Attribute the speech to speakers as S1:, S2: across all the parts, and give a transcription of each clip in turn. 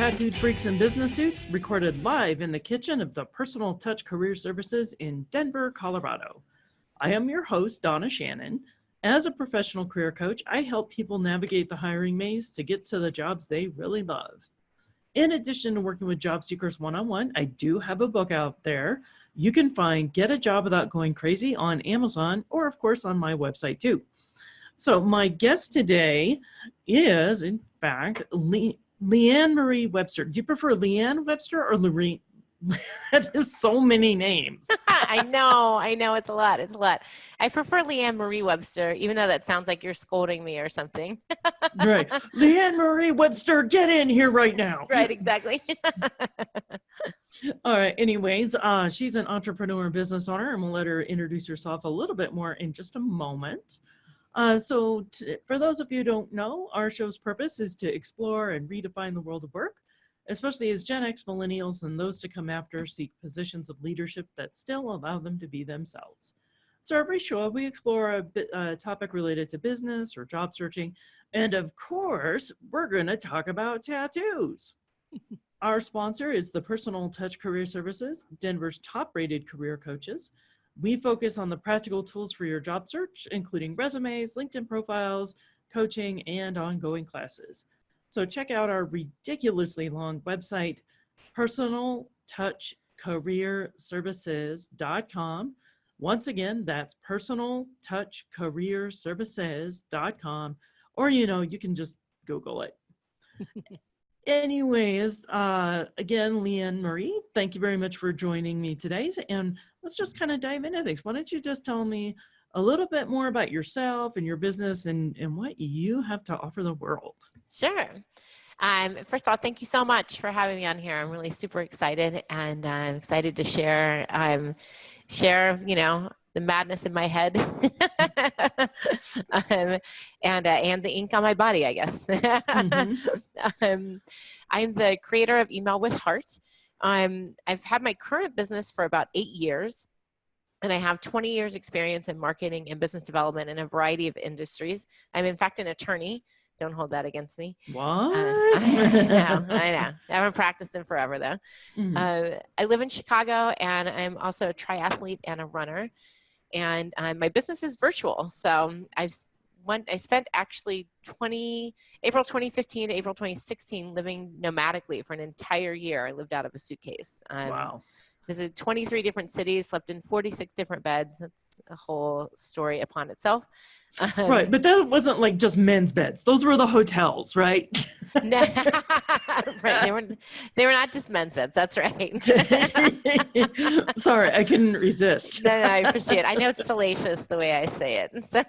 S1: tattooed freaks in business suits, recorded live in the kitchen of the Personal Touch Career Services in Denver, Colorado. I am your host, Donna Shannon. As a professional career coach, I help people navigate the hiring maze to get to the jobs they really love. In addition to working with job seekers one-on-one, I do have a book out there. You can find Get a Job Without Going Crazy on Amazon or, of course, on my website, too. So my guest today is, in fact, LeeAnn Marie Webster. Do you prefer LeeAnn Webster or Lorraine? That is so many names.
S2: I know. It's a lot. I prefer LeeAnn Marie Webster, even though that sounds like you're scolding me or something.
S1: Right. LeeAnn Marie Webster, get in here right now.
S2: Right, exactly.
S1: All right. Anyways, she's an entrepreneur and business owner, and we'll let her introduce herself a little bit more in just a moment. For those of you who don't know, our show's purpose is to explore and redefine the world of work, especially as Gen X millennials and those to come after seek positions of leadership that still allow them to be themselves. So every show, we explore a topic related to business or job searching. And of course, we're going to talk about tattoos. Our sponsor is the Personal Touch Career Services, Denver's top-rated career coaches. We focus on the practical tools for your job search, including resumes, LinkedIn profiles, coaching, and ongoing classes. So check out our ridiculously long website, personaltouchcareerservices.com. Once again, that's personaltouchcareerservices.com, or, you can just Google it. Anyways, again, LeeAnn Marie, thank you very much for joining me today. And let's just kind of dive into things. Why don't you just tell me a little bit more about yourself and your business and what you have to offer the world?
S2: Sure. First of all, thank you so much for having me on here. I'm really super excited, and I'm excited to share, the madness in my head and the ink on my body, I guess. Mm-hmm. I'm the creator of Email with Heart. I've had my current business for about 8 years, and I have 20 years experience in marketing and business development in a variety of industries. I'm in fact an attorney. Don't hold that against me.
S1: What?
S2: I know. I haven't practiced in forever, though.
S1: Mm-hmm.
S2: I live in Chicago, and I'm also a triathlete and a runner. And my business is virtual. So I spent actually April 2015 to April 2016 living nomadically for an entire year. I lived out of a suitcase.
S1: Wow.
S2: Visited 23 different cities, slept in 46 different beds. That's a whole story upon itself.
S1: Right, but that wasn't like just men's beds. Those were the hotels, right?
S2: No, right. They were not just men's beds. That's right.
S1: Sorry, I couldn't resist.
S2: No, I appreciate it. I know it's salacious the way I say it. So,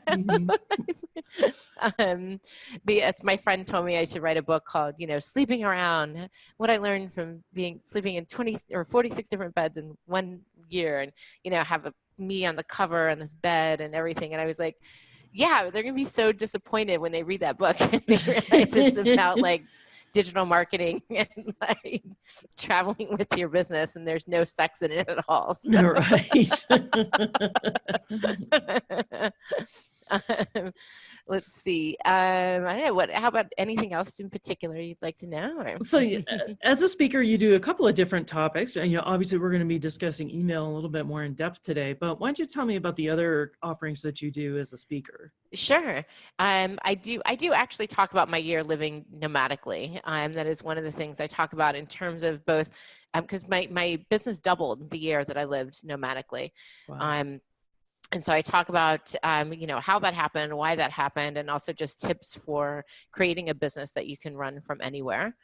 S2: my friend told me I should write a book called, Sleeping Around, what I learned from sleeping in 20 or 46 different beds in 1 year, and, have me on the cover on this bed and everything. And I was like, yeah, they're going to be so disappointed when they read that book and they realize it's about like digital marketing and like traveling with your business, and there's no sex in it at all. So.
S1: Right.
S2: Let's see. I don't know. How about anything else in particular you'd like to know? Or?
S1: So as a speaker, you do a couple of different topics, and obviously we're going to be discussing email a little bit more in depth today, but why don't you tell me about the other offerings that you do as a speaker?
S2: Sure. I do actually talk about my year living nomadically. That is one of the things I talk about in terms of both, because my business doubled the year that I lived nomadically. Wow. And so I talk about, how that happened, why that happened, and also just tips for creating a business that you can run from anywhere.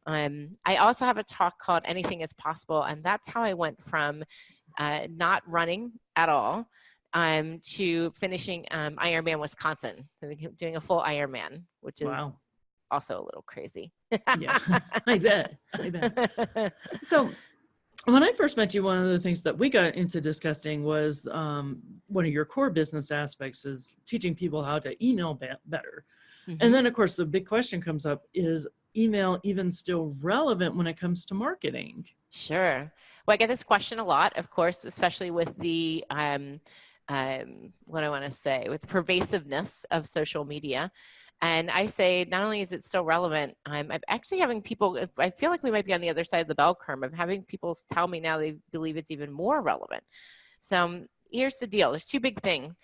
S2: I also have a talk called Anything is Possible, and that's how I went from not running at all to finishing Ironman Wisconsin, so doing a full Ironman, which is also a little crazy.
S1: Yeah, I bet. So when I first met you, one of the things that we got into discussing was one of your core business aspects is teaching people how to email better. Mm-hmm. And then, of course, the big question comes up, is email even still relevant when it comes to marketing?
S2: Sure. Well, I get this question a lot, of course, especially with the, what I want to say, with the pervasiveness of social media. And I say, not only is it still relevant, I'm actually having people, I feel like we might be on the other side of the bell curve of having people tell me now they believe it's even more relevant. So here's the deal. There's two big things.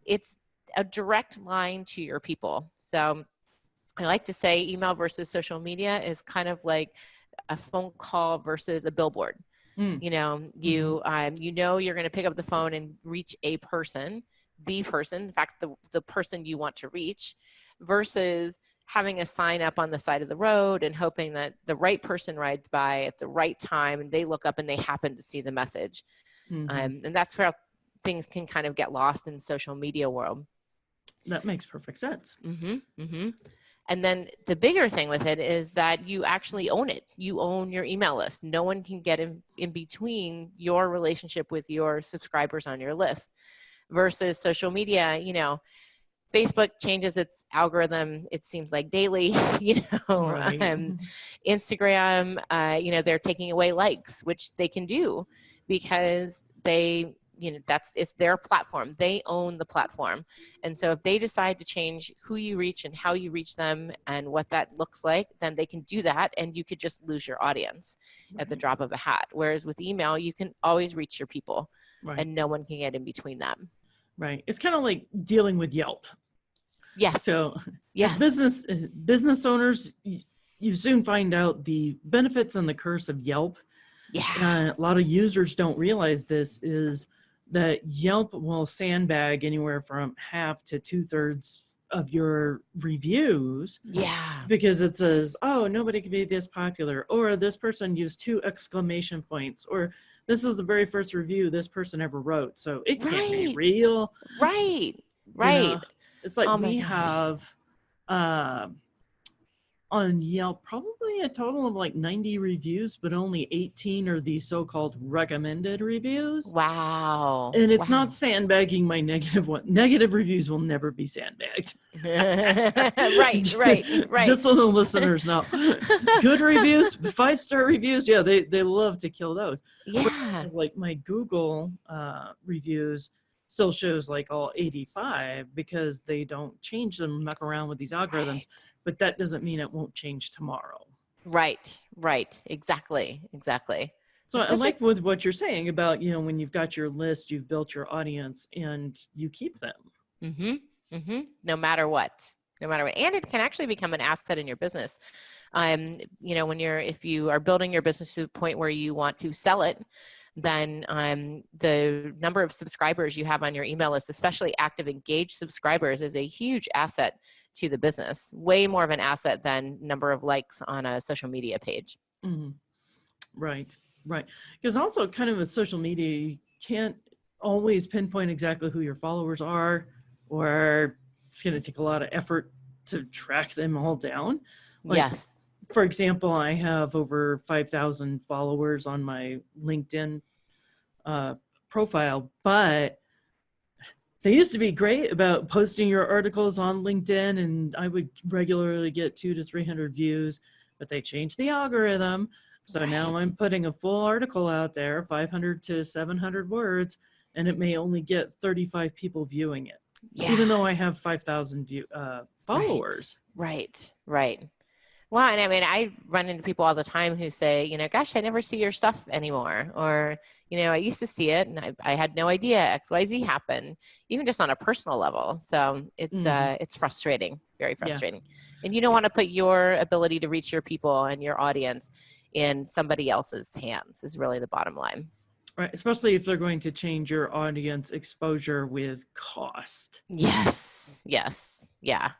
S2: It's a direct line to your people. So I like to say email versus social media is kind of like a phone call versus a billboard.
S1: Mm.
S2: You know, you know you're going to pick up the phone and reach a person, the person, in fact, the person you want to reach, versus having a sign up on the side of the road and hoping that the right person rides by at the right time and they look up and they happen to see the message. And that's where things can kind of get lost in social media world.
S1: That makes perfect sense.
S2: And then the bigger thing with it is that you actually own it. You own your email list. No one can get in between your relationship with your subscribers on your list. Versus social media, you know, Facebook changes its algorithm, it seems like daily, you know,
S1: Right.
S2: Instagram, you know, they're taking away likes, which they can do because they, you know, it's their platform. They own the platform. And so if they decide to change who you reach and how you reach them and what that looks like, then they can do that. And you could just lose your audience at the drop of a hat. Whereas with email, you can always reach your people and no one can get in between them.
S1: Right. It's kind of like dealing with Yelp.
S2: Yes.
S1: So
S2: yes.
S1: as business owners, you soon find out the benefits and the curse of Yelp.
S2: Yeah.
S1: A lot of users don't realize this is that Yelp will sandbag anywhere from half to 2/3 of your reviews.
S2: Yeah.
S1: Because it says, oh, nobody can be this popular, or this person used 2 exclamation points, or this is the very first review this person ever wrote. So it can't be real.
S2: Right.
S1: You know, it's like we have on Yelp probably a total of like 90 reviews, but only 18 are the so-called recommended reviews.
S2: Wow.
S1: And it's not sandbagging my negative one. Negative reviews will never be sandbagged.
S2: right.
S1: Just so the listeners know. Good reviews, 5-star reviews, yeah, they love to kill those.
S2: Yeah.
S1: Like my Google reviews still shows like all 85 because they don't change them, muck around with these algorithms. Right. But that doesn't mean it won't change tomorrow.
S2: Right. Exactly.
S1: So I like with what you're saying about, you know, when you've got your list, you've built your audience and you keep them.
S2: No matter what. And it can actually become an asset in your business. You know, if you are building your business to the point where you want to sell it, then the number of subscribers you have on your email list, especially active, engaged subscribers, is a huge asset to the business. Way more of an asset than number of likes on a social media page.
S1: Right. Because also kind of with social media, you can't always pinpoint exactly who your followers are, or it's going to take a lot of effort to track them all down.
S2: Yes.
S1: For example, I have over 5,000 followers on my LinkedIn profile, but they used to be great about posting your articles on LinkedIn, and I would regularly get 200 to 300 views, but they changed the algorithm. So now I'm putting a full article out there, 500 to 700 words, and it may only get 35 people viewing it, even though I have 5,000 followers.
S2: Right. Well, and I mean, I run into people all the time who say, you know, gosh, I never see your stuff anymore. Or, you know, I used to see it and I had no idea XYZ happened, even just on a personal level. So it's frustrating, very frustrating. Yeah. And you don't want to put your ability to reach your people and your audience in somebody else's hands is really the bottom line.
S1: Right. Especially if they're going to change your audience exposure with cost.
S2: Yes. Yeah.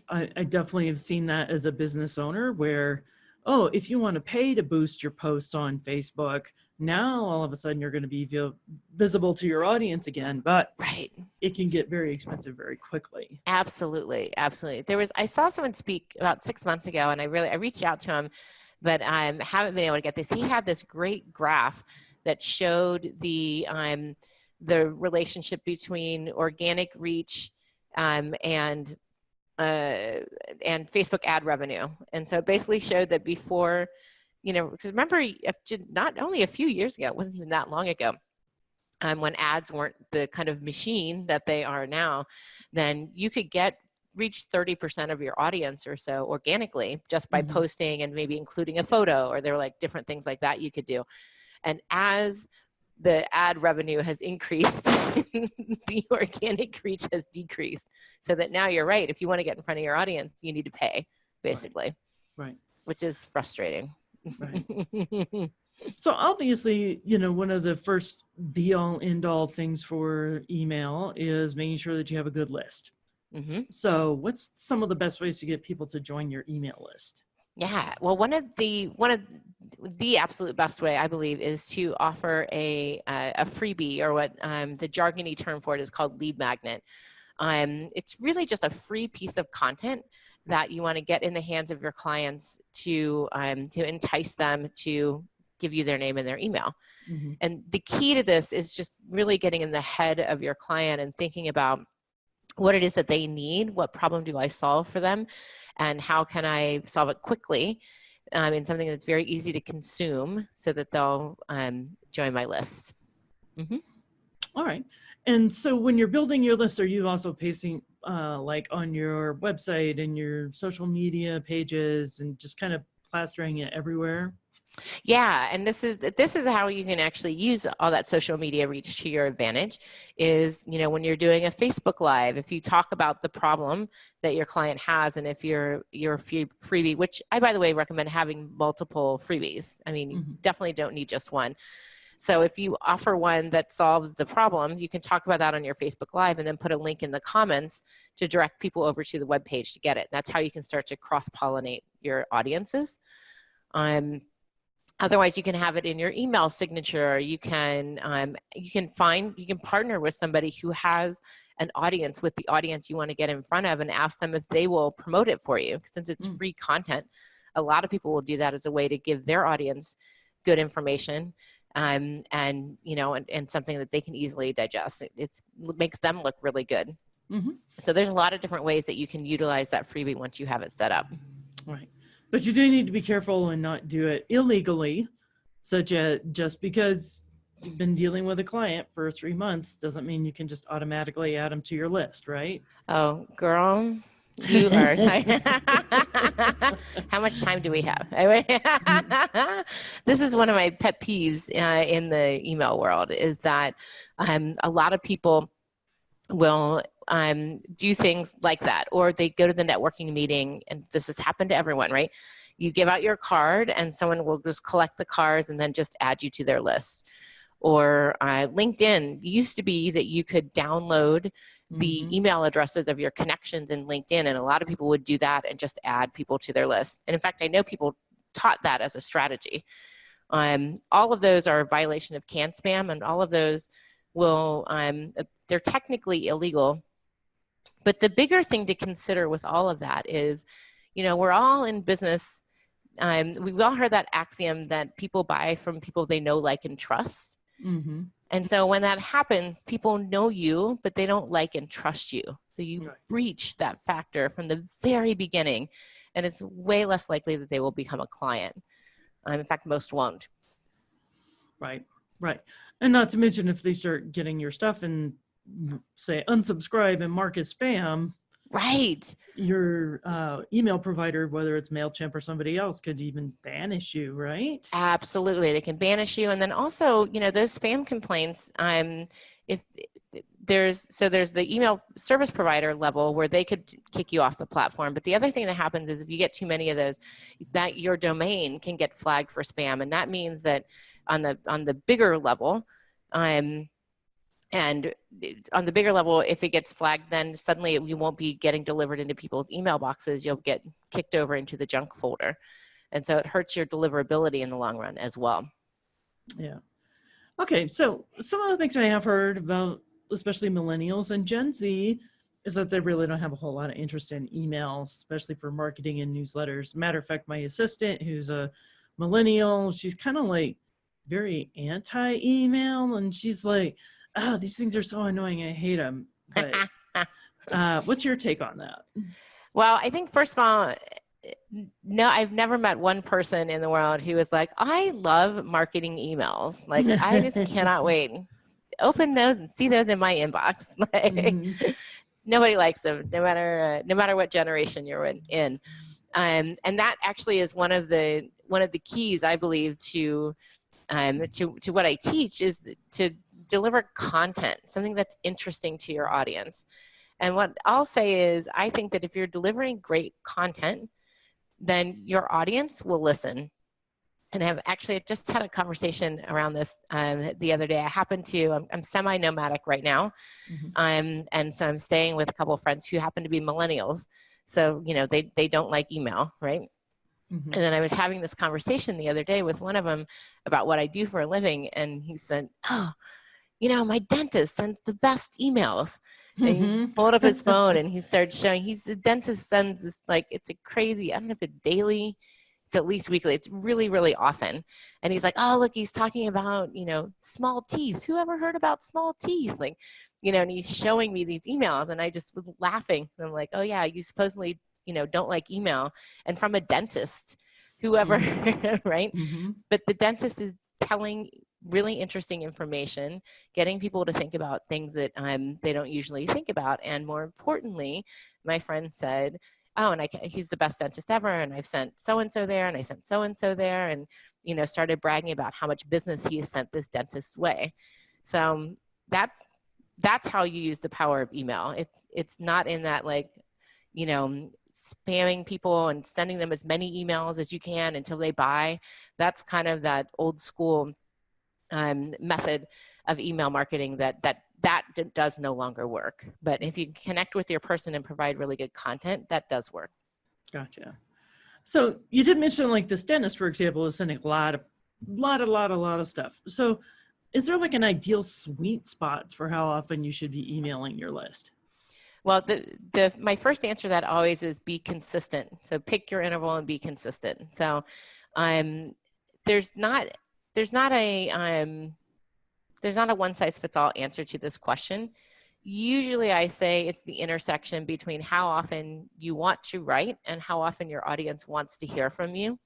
S1: I definitely have seen that as a business owner where, oh, if you want to pay to boost your posts on Facebook, now all of a sudden you're going to be visible to your audience again, but it can get very expensive very quickly.
S2: Absolutely. I saw someone speak about 6 months ago and I reached out to him, but I haven't been able to get this. He had this great graph that showed the relationship between organic reach and Facebook ad revenue. And so it basically showed that before, you know, because remember, not only a few years ago, it wasn't even that long ago, when ads weren't the kind of machine that they are now, then you could get reach 30% of your audience or so organically just by posting and maybe including a photo, or there were like different things like that you could do. And as the ad revenue has increased, the organic reach has decreased. So that now you're right. If you want to get in front of your audience, you need to pay, basically.
S1: Right.
S2: Which is frustrating.
S1: Right. So obviously, one of the first be all end all things for email is making sure that you have a good list. So what's some of the best ways to get people to join your email list?
S2: Yeah, well, one of the absolute best way, I believe, is to offer a freebie, or what the jargony term for it is called lead magnet. It's really just a free piece of content that you want to get in the hands of your clients to entice them to give you their name and their email. And the key to this is just really getting in the head of your client and thinking about what it is that they need, what problem do I solve for them, and how can I solve it quickly in something that's very easy to consume so that they'll join my list.
S1: All right. And so when you're building your list, are you also pasting like on your website and your social media pages and just kind of plastering it everywhere?
S2: Yeah, and this is how you can actually use all that social media reach to your advantage. Is, when you're doing a Facebook Live, if you talk about the problem that your client has, and if your freebie, which I, by the way, recommend having multiple freebies. I mean, you definitely don't need just one. So if you offer one that solves the problem, you can talk about that on your Facebook Live and then put a link in the comments to direct people over to the webpage to get it. And that's how you can start to cross-pollinate your audiences. Otherwise, you can have it in your email signature. You can partner with somebody who has an audience with the audience you want to get in front of, and ask them if they will promote it for you. Since it's free content, a lot of people will do that as a way to give their audience good information, and something that they can easily digest. It makes them look really good. So there's a lot of different ways that you can utilize that freebie once you have it set up.
S1: Right. But you do need to be careful and not do it illegally, such as just because you've been dealing with a client for 3 months doesn't mean you can just automatically add them to your list, right?
S2: Oh, girl, you are. How much time do we have? This is one of my pet peeves in the email world, is that a lot of people will do things like that, or they go to the networking meeting, and this has happened to everyone, right? You give out your card and someone will just collect the cards and then just add you to their list. Or LinkedIn used to be that you could download the email addresses of your connections in LinkedIn, and a lot of people would do that and just add people to their list. And in fact, I know people taught that as a strategy. All of those are a violation of CAN spam, and all of those will they're technically illegal. But the bigger thing to consider with all of that is, we're all in business. We've all heard that axiom that people buy from people they know, like, and trust. And so when that happens, people know you, but they don't like and trust you. So you breach that factor from the very beginning, and it's way less likely that they will become a client. In fact, most won't.
S1: Right. And not to mention, if they start getting your stuff and say unsubscribe and mark as spam,
S2: right,
S1: your email provider, whether it's MailChimp or somebody else, could even banish you, right?
S2: Absolutely, they can banish you. And then also, those spam complaints, if there's the email service provider level where they could kick you off the platform. But the other thing that happens is if you get too many of those, that your domain can get flagged for spam, and that means that on the bigger level, and on the bigger level, if it gets flagged, then suddenly you won't be getting delivered into people's email boxes. You'll get kicked over into the junk folder. And so it hurts your deliverability in the long run as well.
S1: Yeah. Okay. So some of the things I have heard about, especially millennials and Gen Z, is that they really don't have a whole lot of interest in emails, especially for marketing and newsletters. Matter of fact, my assistant, who's a millennial, she's kind of like very anti-email, and she's like, oh, these things are so annoying, I hate them. But what's your take on that?
S2: Well, I think, first of all, no, I've never met one person in the world who was like, I love marketing emails. Like, I just cannot wait. Open those and see those in my inbox. Nobody likes them, no matter what generation you're in. And that actually is one of the keys, I believe, to what I teach, is to deliver content, something that's interesting to your audience. And what I'll say is, I think that if you're delivering great content, then your audience will listen. And I've actually just had a conversation around this the other day. I'm semi-nomadic right now. And so I'm staying with a couple of friends who happen to be millennials. So, they don't like email, right? And then I was having this conversation the other day with one of them about what I do for a living. And he said, oh, my dentist sends the best emails. And he pulled up his phone and he started showing, the dentist sends this, like, it's a crazy, I don't know if it's daily, it's at least weekly. It's really, really often. And he's like, oh, look, he's talking about, small teeth. Who ever heard about small teeth? Like, and he's showing me these emails, and I just was laughing. And I'm like, oh yeah, you supposedly, don't like email, and from a dentist, whoever, right? But the dentist is telling really interesting information, getting people to think about things that they don't usually think about. And more importantly, my friend said, oh, and he's the best dentist ever, and I've sent so-and-so there, and I sent so-and-so there, and, started bragging about how much business he has sent this dentist's way. So that's how you use the power of email. It's not in that, like, spamming people and sending them as many emails as you can until they buy. That's kind of that old school method of email marketing that does no longer work. But if you connect with your person and provide really good content, that does work.
S1: Gotcha. So you did mention, like, this dentist, for example, is sending a lot of stuff. So is there like an ideal sweet spot for how often you should be emailing your list?
S2: Well, my first answer to that always is be consistent. So pick your interval and be consistent. So there's not a one size fits all answer to this question. Usually I say it's the intersection between how often you want to write and how often your audience wants to hear from you.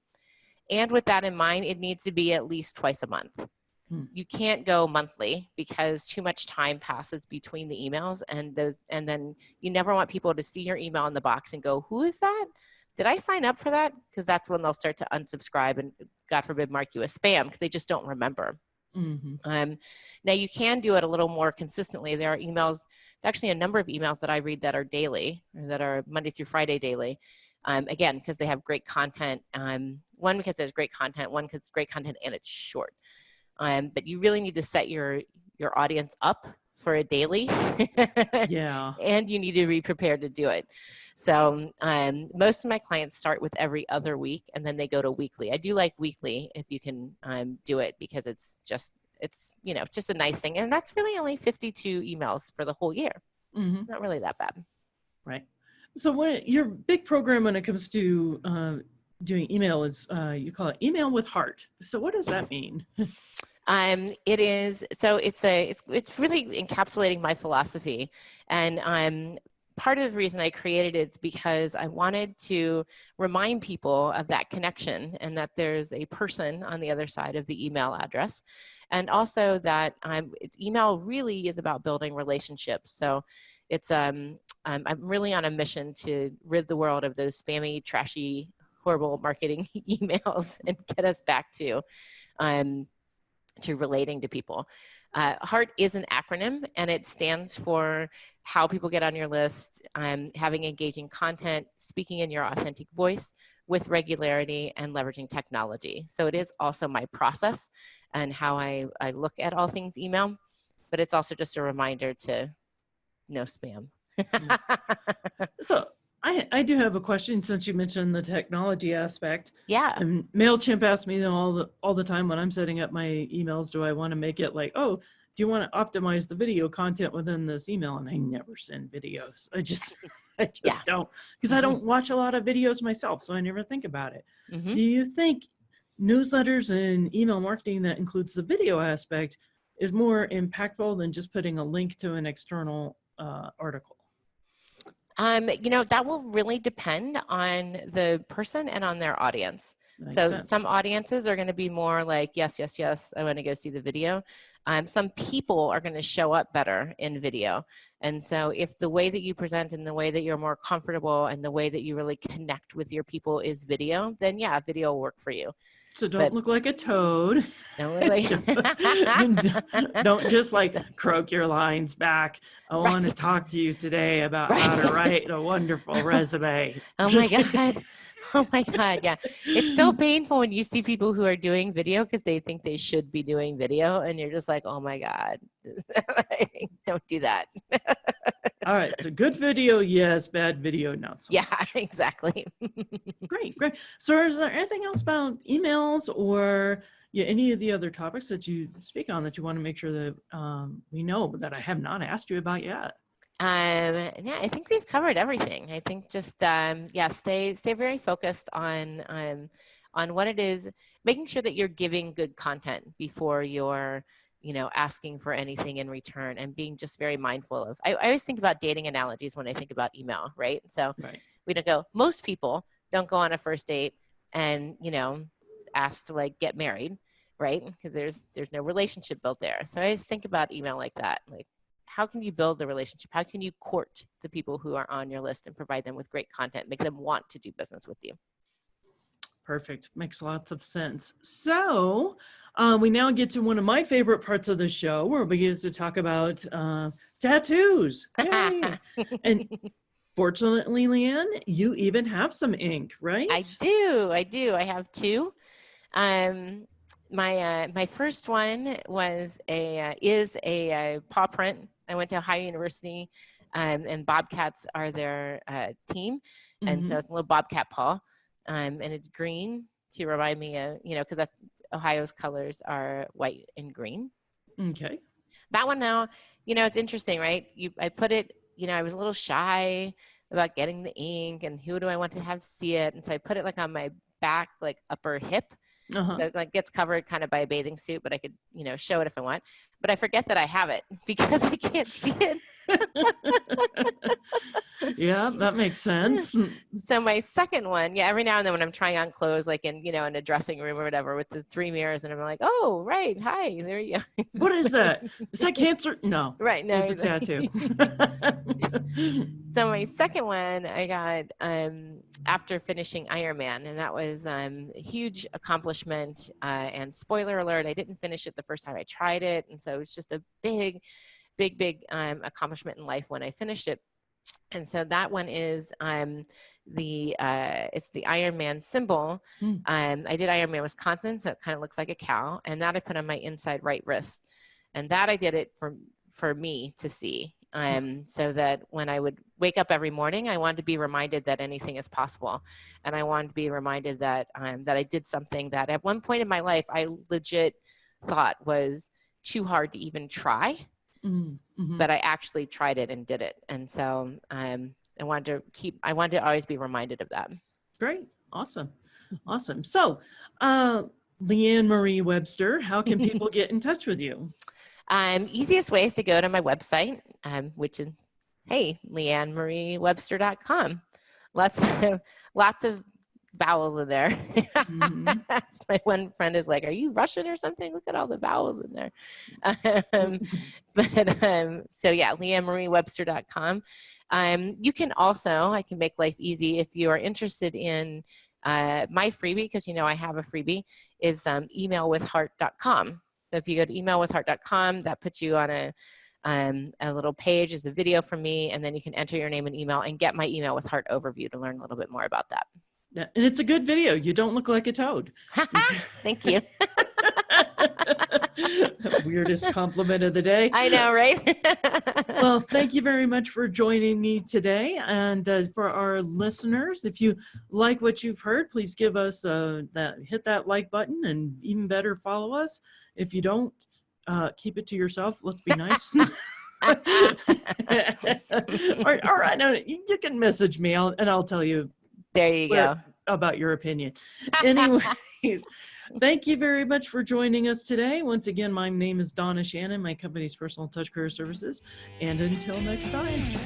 S2: And with that in mind, it needs to be at least twice a month. You can't go monthly because too much time passes between the emails, and then you never want people to see your email in the box and go, who is that? Did I sign up for that? Because that's when they'll start to unsubscribe and, God forbid, mark you as spam because they just don't remember. Now you can do it a little more consistently. There are emails, actually a number of emails that I read that are daily, or that are Monday through Friday daily. Again, because they have great content. One, because there's great content. One, because it's great content and it's short. But you really need to set your audience up for a daily.
S1: Yeah.
S2: And you need to be prepared to do it. So most of my clients start with every other week, and then they go to weekly. I do like weekly if you can do it, because it's just a nice thing. And that's really only 52 emails for the whole year. Not really that bad.
S1: Right. So your big program when it comes to doing email is you call it Email with Heart. So what does that mean?
S2: It is, so it's really encapsulating my philosophy. And part of the reason I created it is because I wanted to remind people of that connection, and that there's a person on the other side of the email address. And also that email really is about building relationships. So it's, I'm really on a mission to rid the world of those spammy, trashy, horrible marketing emails and get us back to relating to people. HEART is an acronym, and it stands for how people get on your list, having engaging content, speaking in your authentic voice with regularity, and leveraging technology. So it is also my process and how I look at all things email, but it's also just a reminder to no spam.
S1: So I do have a question, since you mentioned the technology aspect.
S2: Yeah.
S1: And MailChimp asks me all the time when I'm setting up my emails, do I want to make it like, oh, do you want to optimize the video content within this email? And I never send videos. I just don't, because I don't watch a lot of videos myself, so I never think about it. Do you think newsletters and email marketing that includes the video aspect is more impactful than just putting a link to an external article?
S2: That will really depend on the person and on their audience. So some audiences are going to be more like, yes, I want to go see the video. some people are going to show up better in video. And so if the way that you present and the way that you're more comfortable and the way that you really connect with your people is video, then yeah, video will work for you.
S1: So don't look like a toad.
S2: Don't look like
S1: don't just like croak your lines back. I want to talk to you today about how to write a wonderful resume.
S2: Oh my God. Oh my God. Yeah. It's so painful when you see people who are doing video because they think they should be doing video. And you're just like, oh my God, don't do that.
S1: All right. So good video, yes. Bad video, not so much.
S2: Yeah, exactly.
S1: Great. So is there anything else about emails or any of the other topics that you speak on that you want to make sure that we know that I have not asked you about yet?
S2: Yeah, I think we've covered everything. I think just stay very focused on what it is, making sure that you're giving good content before you're asking for anything in return, and being just very mindful of. I always think about dating analogies when I think about email, right? So we don't go. Most people don't go on a first date and ask to like get married, right? Because there's no relationship built there. So I always think about email like that, like. How can you build the relationship? How can you court the people who are on your list and provide them with great content, make them want to do business with you?
S1: Perfect. Makes lots of sense. So we now get to one of my favorite parts of the show where we get to talk about tattoos. Yay. And fortunately, LeeAnn, you even have some ink, right?
S2: I do. I have two. My first one is a paw print. I went to Ohio University, and Bobcats are their team, and so it's a little Bobcat paw, and it's green to remind me of because that's Ohio's colors are white and green.
S1: Okay.
S2: That one now, it's interesting, right? I put it. I was a little shy about getting the ink, and who do I want to have see it, and so I put it like on my back, like upper hip. So it like gets covered kind of by a bathing suit, but I could, show it if I want. But I forget that I have it because I can't see it.
S1: Yeah, that makes sense.
S2: So my second one, every now and then when I'm trying on clothes, like in a dressing room or whatever with the 3 mirrors, and I'm like, oh, right. Hi, there you go.
S1: What is that? Is that cancer? No.
S2: Right. No,
S1: it's a tattoo.
S2: So my second one I got after finishing Ironman, and that was a huge accomplishment. And spoiler alert, I didn't finish it the first time I tried it, and so it was just a big accomplishment in life when I finished it. And so that one is it's the Ironman symbol. I did Ironman Wisconsin, so it kind of looks like a cow, and that I put on my inside right wrist, and that I did it for me to see. So that when I would wake up every morning, I wanted to be reminded that anything is possible. And I wanted to be reminded that I did something that at one point in my life, I legit thought was too hard to even try, but I actually tried it and did it. And so I wanted to always be reminded of that.
S1: Great. Awesome. So, LeeAnn Marie Webster, how can people get in touch with you?
S2: Easiest way is to go to my website, which is, LeeAnnMarieWebster.com. Lots of vowels in there. My one friend is like, are you Russian or something? Look at all the vowels in there. So yeah, LeeAnnMarieWebster.com. You can also, I can make life easy if you are interested in my freebie, because I have a freebie, is emailwithheart.com. So if you go to emailwithheart.com, that puts you on a little page as a video from me, and then you can enter your name and email and get my Email with Heart overview to learn a little bit more about that.
S1: Yeah, and it's a good video. You don't look like a toad.
S2: Thank you.
S1: Weirdest compliment of the day.
S2: I know, right?
S1: Well, thank you very much for joining me today. And for our listeners, if you like what you've heard, please give us hit that like button, and even better, follow us. If you don't, keep it to yourself. Let's be nice. All right. No, you can message me and I'll tell you.
S2: There you go.
S1: About your opinion. Anyways, thank you very much for joining us today. Once again, my name is Donna Shannon. My company's Personal Touch Career Services. And until next time.